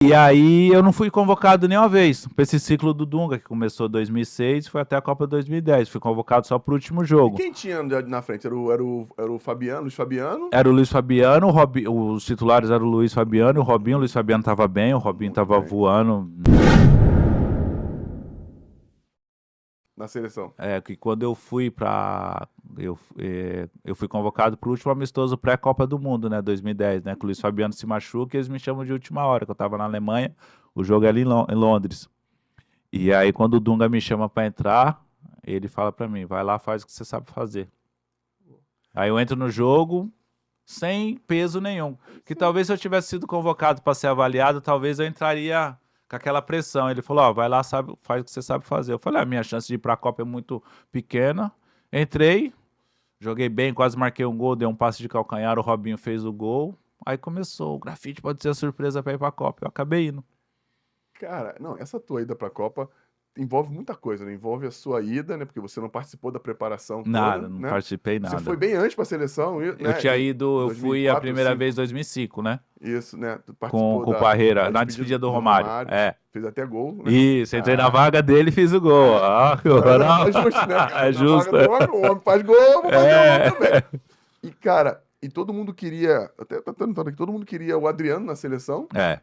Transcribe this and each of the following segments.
E aí eu não fui convocado nenhuma vez para esse ciclo do Dunga, que começou em 2006 e foi até a Copa 2010. Fui convocado só pro último E jogo. quem tinha na frente? Era o Fabiano, Luiz Fabiano? Era o Luiz Fabiano, os titulares eram o Luiz Fabiano e o Robinho. O Luiz Fabiano tava bem, o Robinho Muito tava bem. voando. Na seleção. Que quando eu fui eu fui convocado para o último amistoso pré-Copa do Mundo, né, 2010, né, que o Luiz Fabiano se machuca e eles me chamam de última hora, que eu tava na Alemanha, o jogo é ali em Londres. E aí quando o Dunga me chama para entrar, ele fala para mim, vai lá, faz o que você sabe fazer. Aí eu entro no jogo sem peso nenhum, que talvez se eu tivesse sido convocado para ser avaliado, talvez eu entraria com aquela pressão. Ele falou, ó, vai lá, sabe, faz o que você sabe fazer. Eu falei, a minha chance de ir para a Copa é muito pequena. Entrei, joguei bem, quase marquei um gol, dei um passe de calcanhar, o Robinho fez o gol. Aí começou, o grafite pode ser a surpresa para ir para a Copa. Eu acabei indo. Cara, não, essa tua ida pra Copa envolve muita coisa, né? Envolve a sua ida, né? Porque você não participou da preparação toda, Nada, não né? participei Você foi nada. bem antes pra seleção, Eu né? tinha Em ido, eu fui a 2004, primeira vez em 2005. 2005, né? Isso, né? Tu Com, participou com o da Parreira, na despedida despedida do do Romário. Romário, É. fez até gol, né? Isso, entrei na Ah, vaga dele e fiz o gol. Ah, é não. justo, né, cara? É Na vaga justo. do homem, o homem faz gol, eu vou fazer gol também. É. E, cara, e todo mundo queria, até tá tentando aqui, todo mundo queria o Adriano na seleção, É.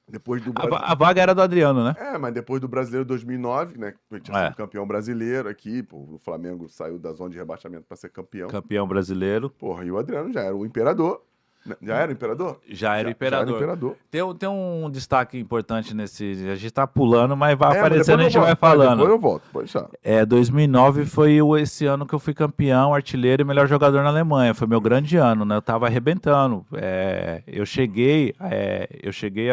depois do A vaga era do Adriano, né? Mas depois do Brasileiro 2009, né, que tinha sido É. campeão brasileiro aqui, pô, o Flamengo saiu da zona de rebaixamento para ser campeão. Campeão brasileiro. Porra, e o Adriano já era o imperador. Né? Já era o imperador? Já era o Já era o imperador. imperador. Tem um destaque importante nesse. A gente tá pulando, mas vai Mas depois aparecendo, a eu gente vai volto. Depois falando. eu volto, pode deixar. 2009 foi esse ano que eu fui campeão, artilheiro e melhor jogador na Alemanha. Foi meu grande ano, né? Eu tava arrebentando. Eu cheguei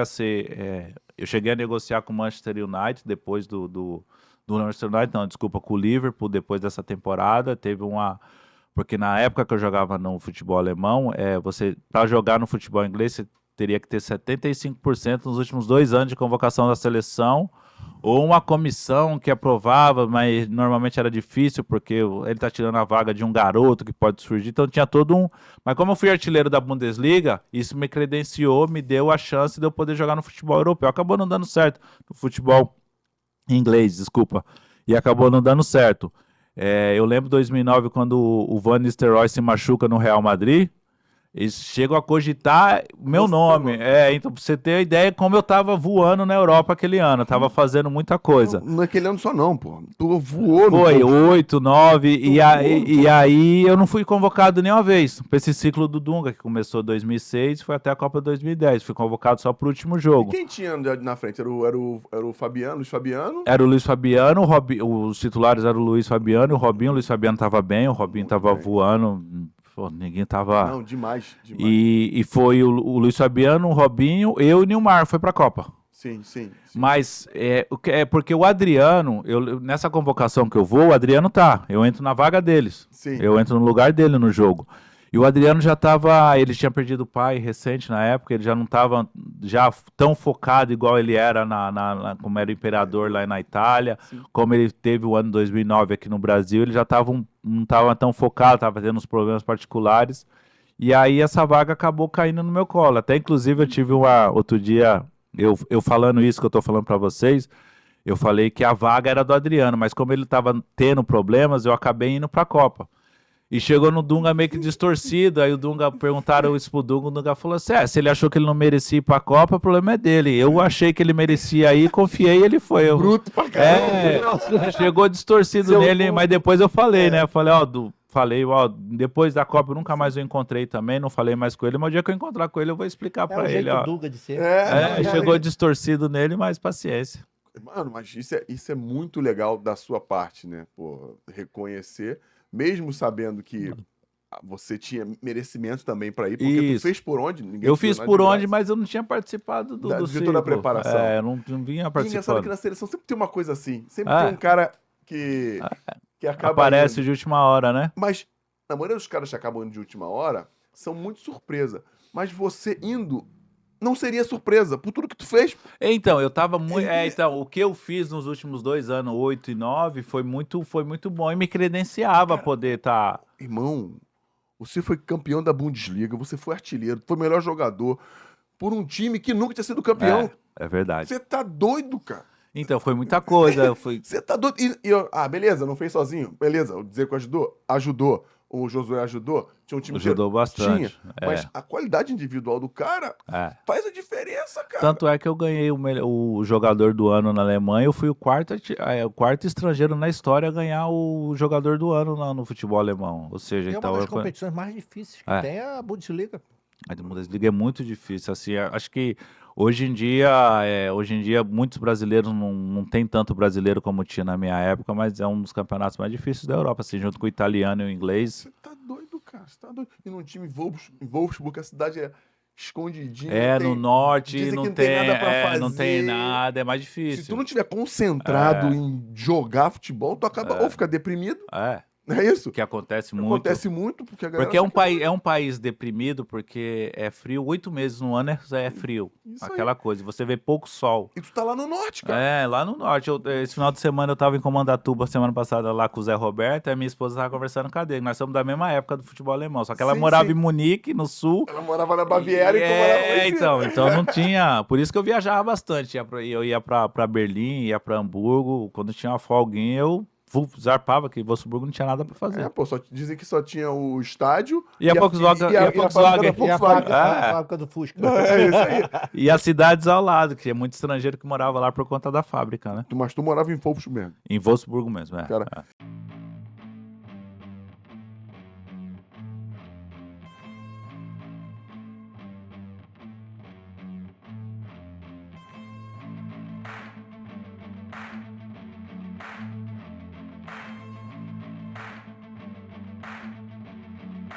a ser. Eu cheguei a negociar com o Manchester United depois do Manchester United, não, desculpa, com o Liverpool depois dessa temporada. Teve uma. Porque na época que eu jogava no futebol alemão, para jogar no futebol inglês, você teria que ter 75% nos últimos 2 anos de convocação da seleção, ou uma comissão que aprovava, mas normalmente era difícil, porque ele está tirando a vaga de um garoto que pode surgir, então tinha todo um... Mas como eu fui artilheiro da Bundesliga, isso me credenciou, me deu a chance de eu poder jogar no futebol europeu. Acabou não dando certo no futebol inglês, desculpa, e acabou não dando certo. Eu lembro 2009, quando o Van Nistelrooy se machuca no Real Madrid, eles chegam a cogitar meu nome. Então pra você ter a ideia como eu tava voando na Europa aquele ano, eu tava fazendo muita coisa. Não, naquele ano só não, pô. Tu voou no Foi jogo. 8, 9, Tu voou no e aí eu não fui convocado nenhuma vez para esse ciclo do Dunga, que começou em 2006 e foi até a Copa 2010. Fui convocado só pro último E jogo. quem tinha na frente? Era o Fabiano, Luiz Fabiano? Era o Luiz Fabiano, os titulares eram o Luiz Fabiano e o Robinho. O Luiz Fabiano tava bem, o Robinho Muito tava bem. voando. Pô, ninguém tava. Não, demais. E foi o Luiz Fabiano, o Robinho, eu e o Nilmar foi pra Copa. Sim. Mas porque o Adriano, nessa convocação que eu vou, o Adriano tá. Eu entro na vaga deles. Sim. Eu entro no lugar dele no jogo. E o Adriano ele tinha perdido o pai recente na época, ele já não estava já tão focado igual ele era como era imperador lá na Itália, Sim. como ele teve o ano 2009 aqui no Brasil, ele já não estava tão focado, estava tendo uns problemas particulares. E aí essa vaga acabou caindo no meu colo. Até inclusive eu tive outro dia, eu falando isso que eu estou falando para vocês, eu falei que a vaga era do Adriano, mas como ele estava tendo problemas, eu acabei indo para a Copa. E chegou no Dunga meio que distorcido, aí o Dunga perguntaram isso pro Dunga, o Dunga falou assim, se ele achou que ele não merecia ir pra Copa, o problema é dele. Eu achei que ele merecia ir, confiei e ele foi. Bruto pra caramba. Chegou distorcido nele, mas depois eu falei, né? Eu falei, depois da Copa eu nunca mais eu encontrei também, não falei mais com ele, mas o dia que eu encontrar com ele eu vou explicar pra ele, jeito Dunga de ser. Chegou distorcido nele, mas paciência. Mano, mas isso é muito legal da sua parte, né? Pô, reconhecer, mesmo sabendo que você tinha merecimento também pra ir, porque tu fez por onde? Ninguém Eu te deu fiz nada por de onde, graça. mas eu não tinha participado do De ciclo. toda a preparação. Não vinha E engraçado participando. que na seleção sempre tem uma coisa assim. Sempre tem um cara que acaba Aparece indo. de última hora, né? Mas a maioria dos caras que acabam indo de última hora são muito surpresa. Mas você indo não seria surpresa por tudo que tu fez. Então, eu tava muito. Então, o que eu fiz nos últimos 2 anos, 8 e 9, foi muito bom e me credenciava a poder estar. Irmão, você foi campeão da Bundesliga, você foi artilheiro, foi melhor jogador. por um time que nunca tinha sido campeão. É verdade. Você tá doido, cara. Então, foi muita coisa. Você tá doido. Beleza, não fez sozinho. Beleza, o Dzeko ajudou? Ajudou. O Josué ajudou? Tinha um time ajudou bastante. Tinha. Mas a qualidade individual do cara faz a diferença, cara. Tanto é que eu ganhei o jogador do ano na Alemanha. Eu fui o quarto estrangeiro na história a ganhar o jogador do ano no futebol alemão. Ou seja, então uma das competições mais difíceis que tem é a Bundesliga. A Bundesliga é muito difícil. Assim, acho que hoje em dia muitos brasileiros não tem tanto brasileiro como tinha na minha época, mas é um dos campeonatos mais difíceis da Europa, assim, junto com o italiano e o inglês. Você tá doido, cara. Você tá doido. E num time Wolfsburg, a cidade é escondidinha. No norte não tem nada pra fazer. Não tem nada, é mais difícil. Se tu não tiver concentrado em jogar futebol, tu acaba ou fica deprimido. Não é isso? Que acontece muito. Acontece muito, porque a galera... Porque é um país deprimido, porque é frio, 8 meses no ano é frio. Isso aquela aí. coisa, você vê pouco sol. E tu tá lá no norte, cara. Lá no norte. Esse final de semana eu tava em Comandatuba, semana passada, lá com o Zé Roberto, e a minha esposa tava conversando com a dele. Nós somos da mesma época do futebol alemão, só que ela morava em Munique, no sul. Ela morava na Baviera e tu morava lá então não tinha... Por isso que eu viajava bastante. Eu ia pra Berlim, ia pra Hamburgo. Quando tinha uma folguinha, eu zarpava, que Wolfsburg não tinha nada pra fazer. Só dizem que só tinha o estádio e a Volkswagen. E a fábrica do Fusca. É isso aí. E as cidades ao lado, que é muito estrangeiro que morava lá por conta da fábrica, né? Mas tu morava em Wolfsburg mesmo? Em Wolfsburg mesmo, Cara,